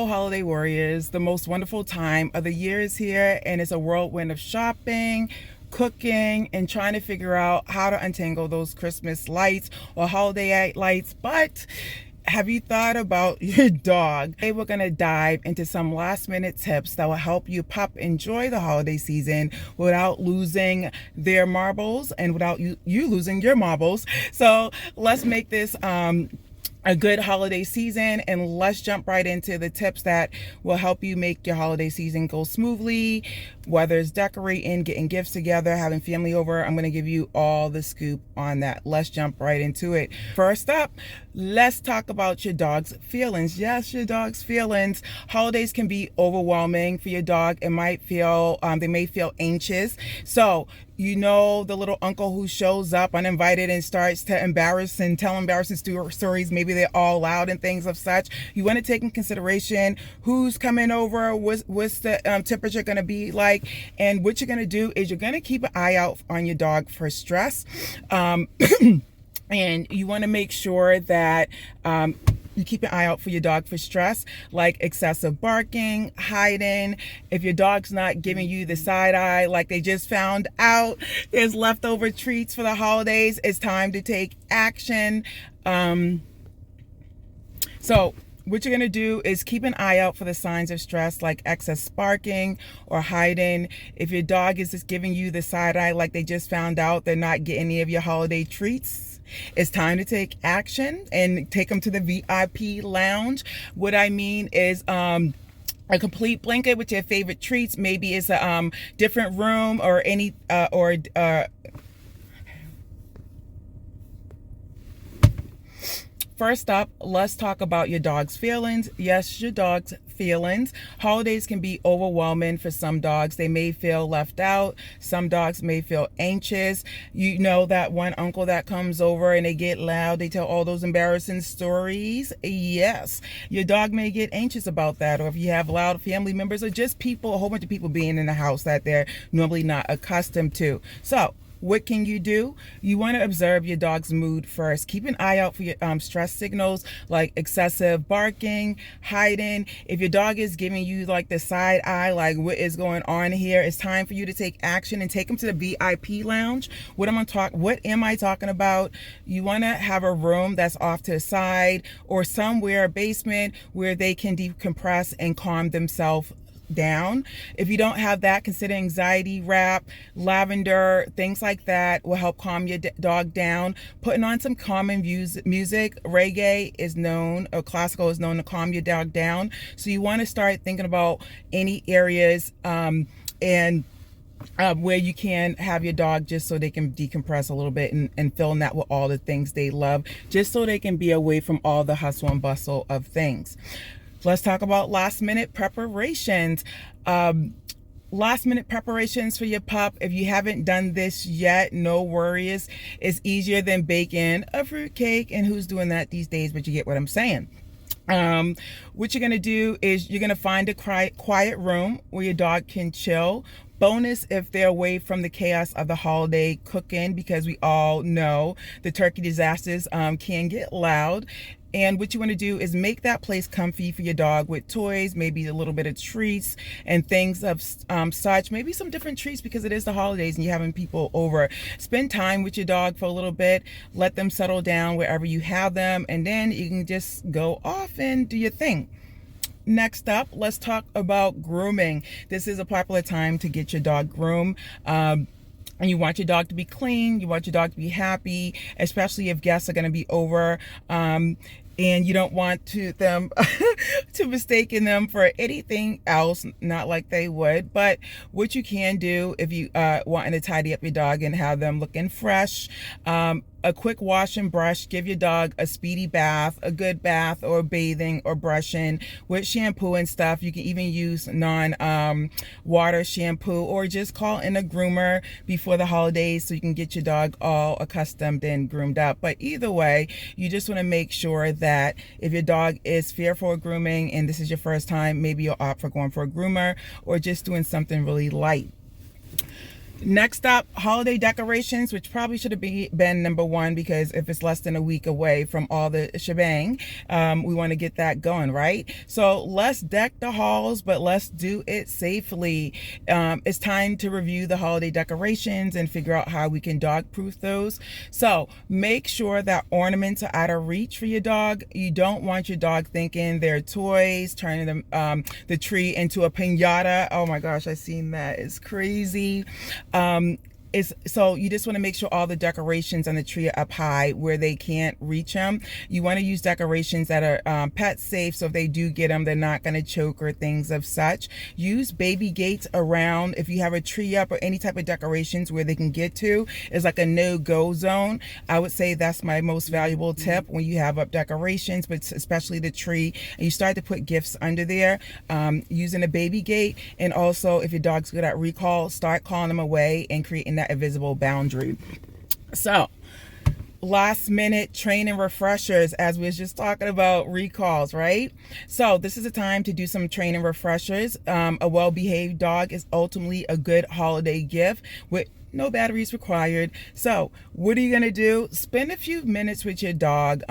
Holiday warriors, the most wonderful time of the year is here, and it's a whirlwind of shopping, cooking, and trying to figure out how to untangle those Christmas lights or holiday lights. But have you thought about your dog? Today we're going to dive into some last minute tips that will help you pup enjoy the holiday season without losing their marbles and without you losing your marbles. So let's make this a good holiday season, and let's jump right into the tips that will help you make your holiday season go smoothly, whether it's decorating, getting gifts together, having family over. I'm going to give you all the scoop on that. Let's jump right into it. First up, let's talk about your dog's feelings. Yes, your dog's feelings. Holidays can be overwhelming for your dog. It might feel they may feel anxious. So you know, the little uncle who shows up uninvited and starts to embarrass and tell embarrassing stories. Maybe they're all loud and things of such. You want to take in consideration who's coming over, what's the temperature going to be like, and what you're going to do is you're going to keep an eye out on your dog for stress. And you want to make sure that you keep an eye out for your dog for stress, like excessive barking, hiding. If your dog's not giving you the side eye, like they just found out there's leftover treats for the holidays, it's time to take action. So what you're going to do is keep an eye out for the signs of stress, like excess barking or hiding. If your dog is just giving you the side eye, like they just found out they're not getting any of your holiday treats, it's time to take action and take them to the VIP lounge. What I mean is a complete blanket with your favorite treats. Maybe it's a different room or any First up, let's talk about your dog's feelings. Yes, your dog's feelings. Holidays can be overwhelming for some dogs. They may feel left out. Some dogs may feel anxious. You know that one uncle that comes over and they get loud. They tell all those embarrassing stories. Yes, your dog may get anxious about that. Or if you have loud family members or just people, a whole bunch of people being in the house that they're normally not accustomed to. So what can you do? You want to observe your dog's mood first. Keep an eye out for your stress signals like excessive barking, hiding. If your dog is giving you like the side eye, like what is going on here, it's time for you to take action and take them to the VIP lounge. What am I talking about? You want to have a room that's off to the side or somewhere, a basement, where they can decompress and calm themselves down. If you don't have that, consider anxiety wrap, lavender, things like that will help calm your dog down. Putting on some calming music, reggae is known, or classical is known to calm your dog down. So you want to start thinking about any areas where you can have your dog just so they can decompress a little bit and fill in that with all the things they love, just so they can be away from all the hustle and bustle of things. Let's talk about last minute preparations. Last minute preparations for your pup. If you haven't done this yet, no worries. It's easier than baking a fruit cake, and who's doing that these days, but you get what I'm saying. What you're going to do is you're going to find a quiet room where your dog can chill. Bonus if they're away from the chaos of the holiday cooking, because we all know the turkey disasters can get loud. And what you want to do is make that place comfy for your dog with toys, maybe a little bit of treats and things of such, maybe some different treats because it is the holidays and you're having people over. Spend time with your dog for a little bit, let them settle down wherever you have them, and then you can just go off and do your thing. Next up, let's talk about grooming. This is a popular time to get your dog groomed. And you want your dog to be clean, you want your dog to be happy, especially if guests are going to be over. And you don't want them to mistaken them for anything else, not like they would. But what you can do if you wanting to tidy up your dog and have them looking fresh, a quick wash and brush. Give your dog a speedy bath, a good bath, or bathing or brushing with shampoo and stuff. You can even use non-water shampoo, or just call in a groomer before the holidays so you can get your dog all accustomed and groomed up. But either way, you just want to make sure that if your dog is fearful of grooming and this is your first time, maybe you'll opt for going for a groomer or just doing something really light. Next up, holiday decorations, which probably should have been number one, because if it's less than a week away from all the shebang, we want to get that going, right? So let's deck the halls, but let's do it safely. It's time to review the holiday decorations and figure out how we can dog proof those. So make sure that ornaments are out of reach for your dog. You don't want your dog thinking they're toys, turning them, the tree into a piñata. Oh my gosh, I've seen that. It's crazy. So you just want to make sure all the decorations on the tree are up high where they can't reach them. You want to use decorations that are pet safe, so if they do get them, they're not going to choke or things of such. Use baby gates around. If you have a tree up or any type of decorations where they can get to, is like a no-go zone. I would say that's my most valuable tip when you have up decorations, but especially the tree, and you start to put gifts under there, using a baby gate. And also, if your dog's good at recall, start calling them away and creating that invisible boundary. So last minute training refreshers, as we was just talking about recalls, right? So this is a time to do some training refreshers. A well-behaved dog is ultimately a good holiday gift with no batteries required. So what are you going to do? Spend a few minutes with your dog,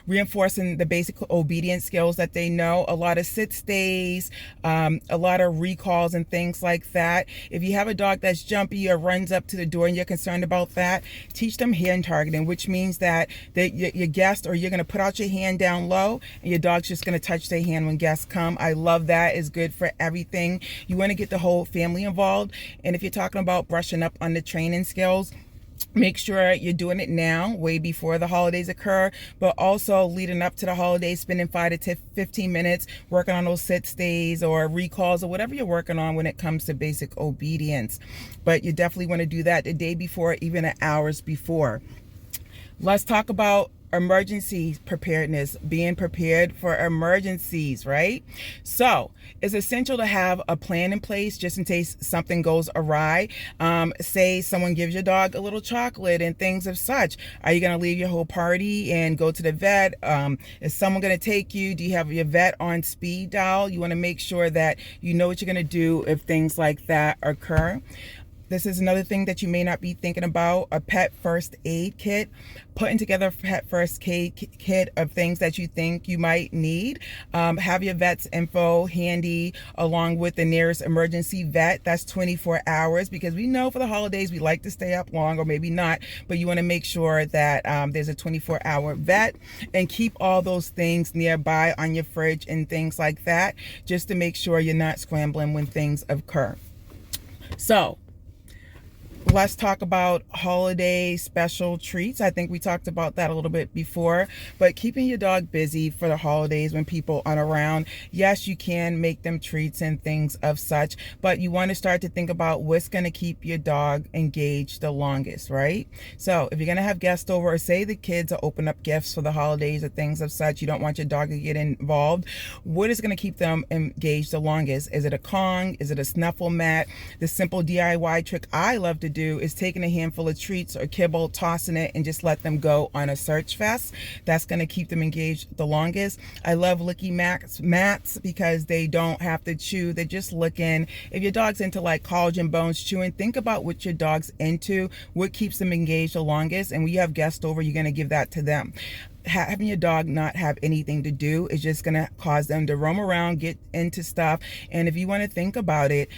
reinforcing the basic obedience skills that they know. A lot of sit stays, a lot of recalls and things like that. If you have a dog that's jumpy or runs up to the door and you're concerned about that, teach them hand targeting, which means that your guest, or you're going to put out your hand down low and your dog's just going to touch their hand when guests come. I love that. It's good for everything. You want to get the whole family involved. And if you're talking about brushing up on the training skills, make sure you're doing it now, way before the holidays occur, but also leading up to the holidays, spending 5 to 15 minutes working on those sit stays or recalls or whatever you're working on when it comes to basic obedience. But you definitely want to do that the day before, even hours before. Let's talk about emergency preparedness, being prepared for emergencies, right? So it's essential to have a plan in place just in case something goes awry. Say someone gives your dog a little chocolate and things of such. Are you going to leave your whole party and go to the vet? Is someone going to take you? Do you have your vet on speed dial? You want to make sure that you know what you're going to do if things like that occur. This is another thing that you may not be thinking about, a pet first aid kit. Putting together a pet first aid kit of things that you think you might need. Have your vet's info handy along with the nearest emergency vet. That's 24 hours, because we know for the holidays we like to stay up long, or maybe not, but you want to make sure that there's a 24-hour vet, and keep all those things nearby on your fridge and things like that, just to make sure you're not scrambling when things occur. So let's talk about holiday special treats. I think we talked about that a little bit before, but keeping your dog busy for the holidays when people aren't around. Yes, you can make them treats and things of such, but you want to start to think about what's going to keep your dog engaged the longest, right? So if you're going to have guests over, or say the kids are open up gifts for the holidays or things of such, you don't want your dog to get involved. What is going to keep them engaged the longest? Is it a Kong? Is it a snuffle mat? The simple DIY trick I love to do is taking a handful of treats or kibble, tossing it, and just let them go on a search fest. That's going to keep them engaged the longest. I love licky mats because they don't have to chew. They're just licking. If your dog's into like collagen bones chewing, think about what your dog's into, what keeps them engaged the longest, and when you have guests over, you're going to give that to them. Having your dog not have anything to do is just going to cause them to roam around, get into stuff. And if you want to think about it,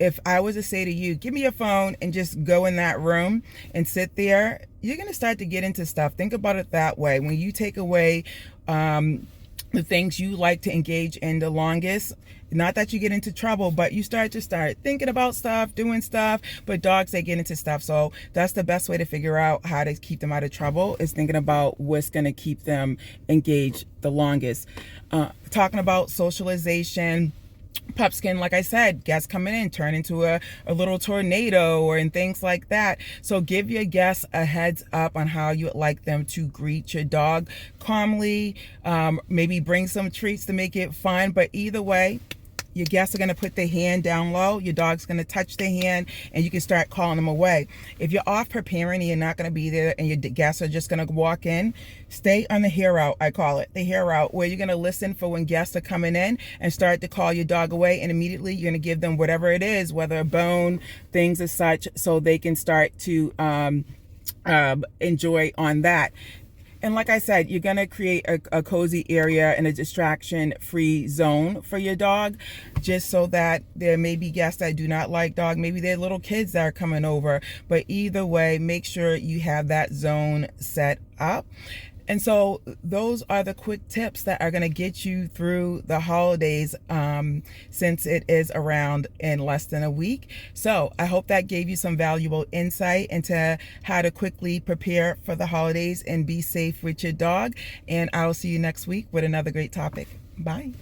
if I was to say to you, give me your phone and just go in that room and sit there, you're going to start to get into stuff. Think about it that way. When you take away the things you like to engage in the longest, not that you get into trouble, but you start thinking about stuff, doing stuff. But dogs, they get into stuff. So that's the best way to figure out how to keep them out of trouble, is thinking about what's going to keep them engaged the longest. Talking about socialization, pup skin, like I said, guests coming in turn into a little tornado or and things like that. So give your guests a heads up on how you would like them to greet your dog calmly. Maybe bring some treats to make it fun, but either way, your guests are going to put their hand down low. Your dog's going to touch their hand, and you can start calling them away. If you're off preparing and you're not going to be there and your guests are just going to walk in, stay on the hair route. I call it the hair route, where you're going to listen for when guests are coming in and start to call your dog away, and immediately you're going to give them whatever it is, whether a bone, things as such, so they can start to enjoy on that. And like I said, you're going to create a cozy area and a distraction-free zone for your dog, just so that there may be guests that do not like dog. Maybe they're little kids that are coming over. But either way, make sure you have that zone set up. And so those are the quick tips that are going to get you through the holidays, since it is around in less than a week. So I hope that gave you some valuable insight into how to quickly prepare for the holidays and be safe with your dog. And I'll see you next week with another great topic. Bye.